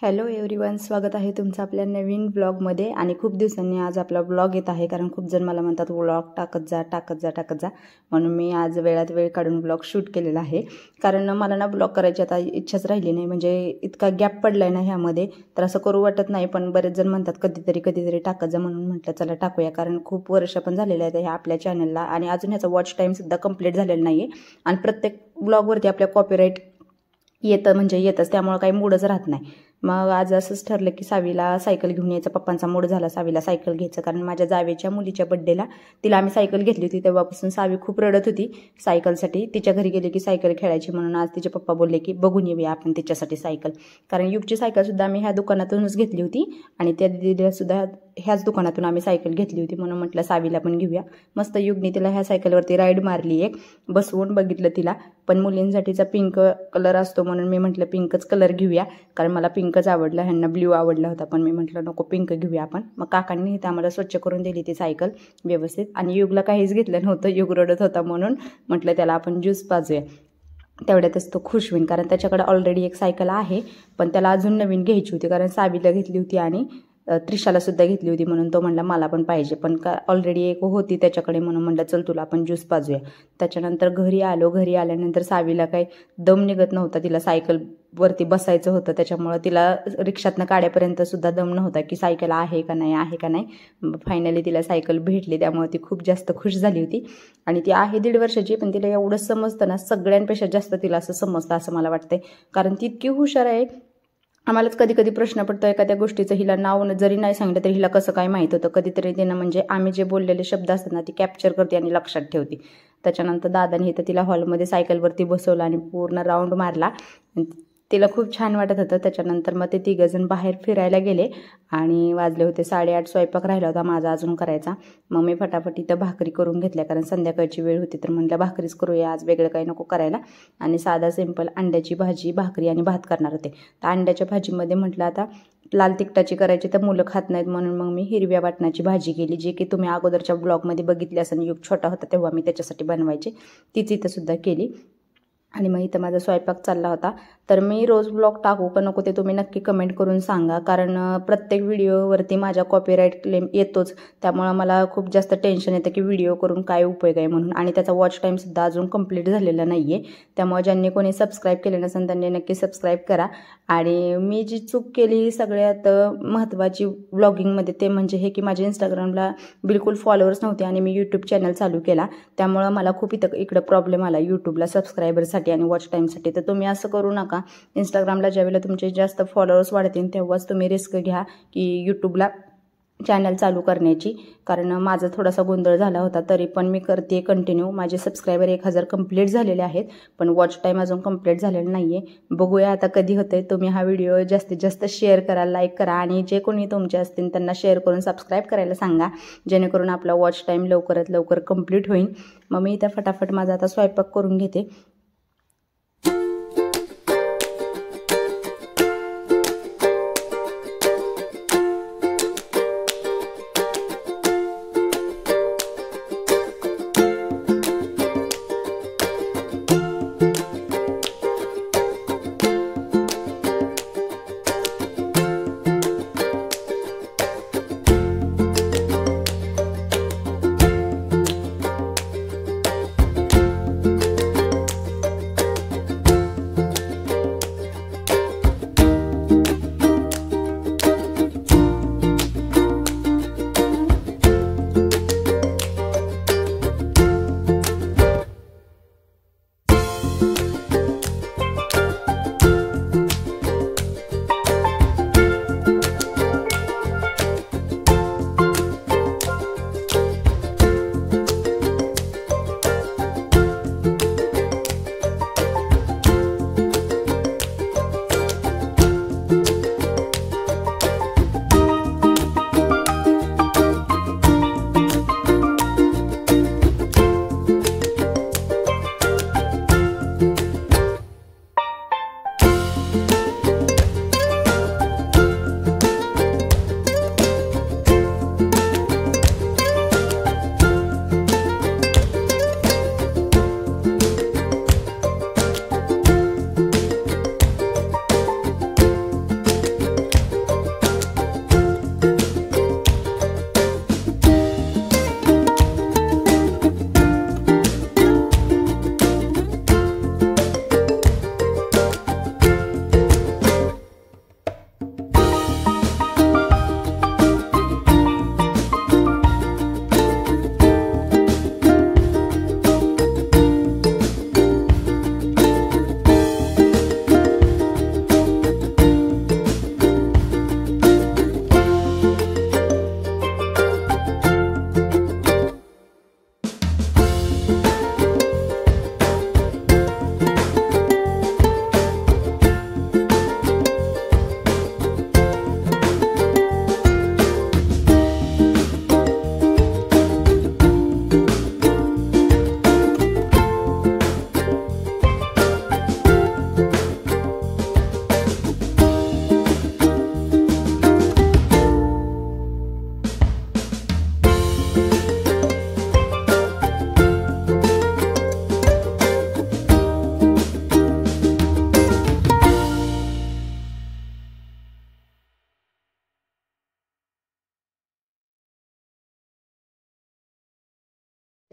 Hello everyone, स्वागत आहे तुमचं आपल्या नवीन ब्लॉगमध्ये. आणि खूप दिवसांनी आज आपला ब्लॉग येत आहे, कारण खूप जण मला म्हणतात ब्लॉग टाकत जा. म्हणून मी आज वेळात वेळ काढून ब्लॉग शूट केलेला आहे. कारण मला ना ब्लॉग करायची आता इच्छाच राहिली नाही, म्हणजे इतका गॅप पडला आहे ना ह्यामध्ये, तर असं करू वाटत नाही. पण बरेच जण म्हणतात कधीतरी टाकत जा, म्हणून म्हटलं चला टाकूया. कारण खूप वर्ष पण झालेले आहेत ह्या आपल्या चॅनलला, आणि अजून ह्याचा वॉच टाईमसुद्धा कंप्लीट झालेला नाही आहे. आणि प्रत्येक ब्लॉगवरती आपल्या कॉपीराईट येतच, त्यामुळे काही मूडच राहत नाही. मग आज असंच ठरलं की सावीला सायकल घेऊन यायचं. पप्पांचा मूड झाला सावीला सायकल घ्यायचं, कारण माझ्या जावेच्या मुलीच्या बड्डेला तिला आम्ही सायकल घेतली होती. तेव्हापासून सावी खूप रडत होती सायकलसाठी. तिच्या घरी गेले की सायकल खेळायची, म्हणून आज तिचे पप्पा बोलले की बघून येऊया आपण तिच्यासाठी सायकल. कारण युगची सायकलसुद्धा आम्ही ह्या दुकानातूनच घेतली होती, आणि त्या दिदीलासुद्धा ह्याच दुकानातून आम्ही सायकल घेतली होती. म्हणून म्हटलं सावीला पण घेऊया. मस्त युगने तिला ह्या सायकलवरती राईड मारली, एक बसवून बघितलं तिला. पण मुलींसाठीचा पिंक कलर असतो, म्हणून मी म्हटलं पिंकच कलर घेऊया, कारण मला पिंकच आवडला. ह्यांना ब्ल्यू आवडला होता, पण मी म्हटलं नको, पिंक घेऊया आपण. मग काकांनी इथं आम्हाला स्वच्छ करून दिली ती सायकल व्यवस्थित. आणि युगला काहीच घेतलं नव्हतं, युग रडत होता, म्हणून म्हटलं त्याला आपण ज्यूस पाजूया, तेवढ्यातच तो खुश होईल. कारण त्याच्याकडे ऑलरेडी एक सायकल आहे, पण त्याला अजून नवीन घ्यायची होती. कारण सावीला घेतली होती आणि त्रिशालासुद्धा घेतली होती, म्हणून तो म्हणला मला पण पाहिजे. पण ऑलरेडी एक होती त्याच्याकडे, म्हणून म्हणलं चल तुला आपण ज्यूस पाजूया. त्याच्यानंतर घरी आल्यानंतर सावीला काही दम निघत नव्हता. तिला सायकलवरती बसायचं होतं, त्याच्यामुळं तिला रिक्षातनं काढ्यापर्यंत सुद्धा दम नव्हता की सायकल आहे का नाही. फायनली तिला सायकल भेटली, त्यामुळे ती खूप जास्त खुश झाली होती. आणि ती आहे 1.5 वर्षाची, पण तिला एवढं समजतं ना, सगळ्यांपेक्षा जास्त तिला असं समजतं असं मला वाटतंय. कारण ती इतकी हुशार आहे. आम्हालाच कधी प्रश्न पडतो एखाद्या गोष्टीचं, हिला नाव जरी नाही सांगितलं तरी हिला कसं काय माहीत होतं. कधीतरी तिनं म्हणजे आम्ही जे बोललेले शब्द असतात ना, ती कॅप्चर करते आणि लक्षात ठेवते. त्याच्यानंतर दादाने इथं तिला हॉलमध्ये सायकलवरती बसवलं आणि पूर्ण राऊंड मारला. तिला खूप छान वाटत होतं. त्याच्यानंतर मग ते 3 जण बाहेर फिरायला गेले, आणि वाजले होते 8:30. स्वयंपाक राहिला होता माझा अजून करायचा. मग मी फटाफट इथं भाकरी करून घेतल्या, कारण संध्याकाळची वेळ होती, तर म्हटलं भाकरीच करूया आज, वेगळं काही नको करायला. आणि साधा सिंपल अंड्याची भाजी, भाकरी आणि भात करणार होते. तर अंड्याच्या भाजीमध्ये म्हटलं आता लाल तिखटाची करायची, तर मुलं खात नाहीत, म्हणून मग मी हिरव्या वाटणाची भाजी केली, जी की तुम्ही अगोदरच्या ब्लॉगमध्ये बघितली असेल. युग छोटा होता तेव्हा मी त्याच्यासाठी बनवायचे, तीच इथं सुद्धा केली. आणि मग इथं माझा स्वयंपाक चालला होता. तर मी रोज ब्लॉग टाकू का नको ते तुम्ही नक्की कमेंट करून सांगा, कारण प्रत्येक व्हिडिओवरती माझ्या कॉपीराईट क्लेम येतोच. त्यामुळं मला खूप जास्त टेन्शन येतं की व्हिडिओ करून काय उपयोग आहे म्हणून. आणि त्याचा वॉच टाईमसुद्धा अजून कंप्लीट झालेला नाही आहे. त्यामुळे ज्यांनी कोणी सबस्क्राईब केले नसेल त्यांनी नक्की सबस्क्राईब करा. आणि मी जी चूक केली सगळ्यात महत्त्वाची व्लॉगिंगमध्ये, ते म्हणजे हे की माझ्या इंस्टाग्रामला बिलकुल फॉलोअर्स नव्हते, आणि मी यूट्यूब चॅनल चालू केला. त्यामुळं मला खूप इकडं प्रॉब्लेम आला यूट्यूबला सबस्क्रायबरसाठी आणि वॉच टाईमसाठी. तर तुम्ही असं करू नका. इंस्टाग्रामला ज्यावेळेला तुमचे जास्त फॉलोअर्स वाढतील तेव्हाच तुम्ही रिस्क घ्या की यूट्यूबला चॅनल चालू करण्याची. कारण माझा थोडासा गोंधळ झाला होता, तरी पण मी करते कंटिन्यू. माझे सबस्क्रायबर 1000 कंप्लीट झालेले आहेत, पण वॉच टाईम अजून कंप्लीट झालेला नाही आहे. बघूया आता कधी होतंय. तुम्ही हा व्हिडिओ जास्तीत जास्त शेअर करा, लाईक करा, आणि जे कोणी तुमचे असतील त्यांना शेअर करून सबस्क्राईब करायला सांगा, जेणेकरून आपला वॉच टाईम लवकरात लवकर कंप्लीट होईल. मग मी इथं फटाफट माझा आता स्वयंपाक करून घेते.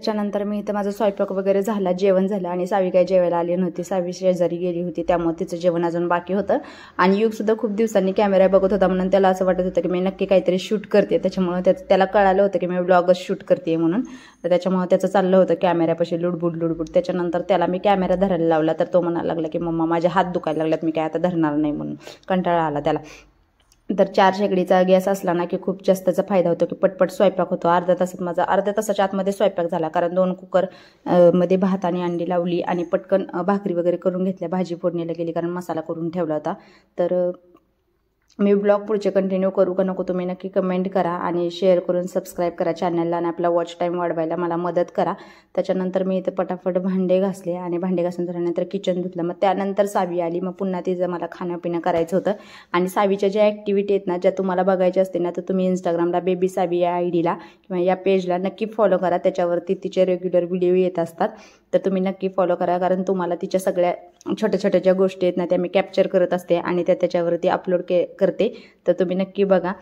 त्याच्यानंतर मी इथं माझा स्वयंपाक वगैरे झाला, जेवण झालं आणि सावी काही जेवायला आली नव्हती. सावी शेजारी गेली होती, त्यामुळे तिचं जेवण अजून बाकी होतं. आणि युगसुद्धा खूप दिवसांनी कॅमेरा बघत होता, म्हणून त्याला असं वाटत होतं की मी नक्की काहीतरी शूट करते. त्याच्यामुळे त्याला कळालं होतं की मी व्लॉगच शूट करते म्हणून. तर त्याच्यामुळे त्याचं चाललं होतं कॅमेऱ्यापाशी लुडबुड. त्याच्यानंतर त्याला मी कॅमेरा धरायला लावला, तर तो म्हणायला लागला की मम्मा माझे हात दुखायला लागलेत, मी काय आता धरणार नाही म्हणून. कंटाळा आला त्याला. तर 4 शेगडीचा गॅस असला ना की खूप जास्तचा फायदा होतो की पटपट स्वयंपाक होतो. अर्ध्या तासाच्या आतमध्ये स्वयंपाक झाला, कारण 2 कुकर मध्ये भात आणि अंडी लावली आणि पटकन भाकरी वगैरे करून घेतल्या. भाजी फोडणीला गेली कारण मसाला करून ठेवला होता. तर मी ब्लॉग पुढचे कंटिन्यू करू का नको तुम्ही नक्की कमेंट करा आणि शेअर करून सबस्क्राईब करा चॅनलला आणि आपला वॉच टाईम वाढवायला मला मदत करा. त्याच्यानंतर मी इथं पटापट भांडे घासले आणि भांडे घासून झाल्यानंतर किचन धुतलं. मग त्यानंतर सावी आली, मग पुन्हा तिचं मला खाणंपिणं करायचं होतं. आणि सावीच्या ज्या ॲक्टिव्हिटी आहेत ना, ज्या तुम्हाला बघायच्या असतील ना, तर तुम्ही इंस्टाग्रामला बेबी सावी या आयडीला किंवा या पेजला नक्की फॉलो करा. त्याच्यावरती तिचे रेग्युलर व्हिडिओ येत असतात, तर तुम्ही नक्की फॉलो करा, कारण तुम्हाला तिच्या सगळ्या छोट्या ज्या गोष्टी आहेत ना त्या मी कॅप्चर करत असते आणि त्या त्याच्यावरती अपलोड करते. तर तुम्ही नक्की बघा,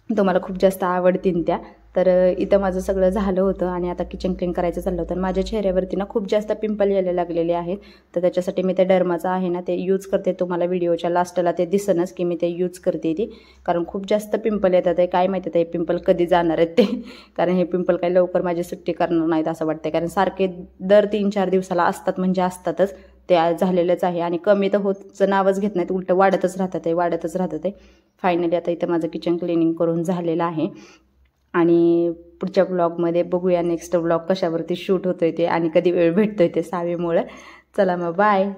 तुम्हाला खूप जास्त आवडतील त्या. तर इथं माझं सगळं झालं होतं आणि आता किचन क्लीन करायचं चाललं होतं. माझ्या चेहऱ्यावरती ना खूप जास्त पिंपल यायला लागलेले आहेत, तर त्याच्यासाठी मी ते डर्माचं आहे ना ते यूज करते. तुम्हाला व्हिडिओच्या लास्टला ते दिसेनच की मी ते यूज करते ती, कारण खूप जास्त पिंपल येतात. काय माहिती ते पिंपल कधी जाणार आहेत ते, कारण हे पिंपल काही लवकर माझी सुट्टी करणार नाहीत असं वाटतं, कारण सारखे दर 3-4 दिवसाला असतात म्हणजे असतातच. ते झालेलंच आहे आणि कमी तर होतचं नावच घेत नाहीत, उलटं वाढतच राहतात. फायनली आता इथं माझं किचन क्लिनिंग करून झालेलं आहे आणि पुढच्या ब्लॉगमध्ये बघूया नेक्स्ट ब्लॉग कशावरती शूट होतोय ते आणि कधी वेळ भेटतोय ते सावीमुळे. चला मग बाय.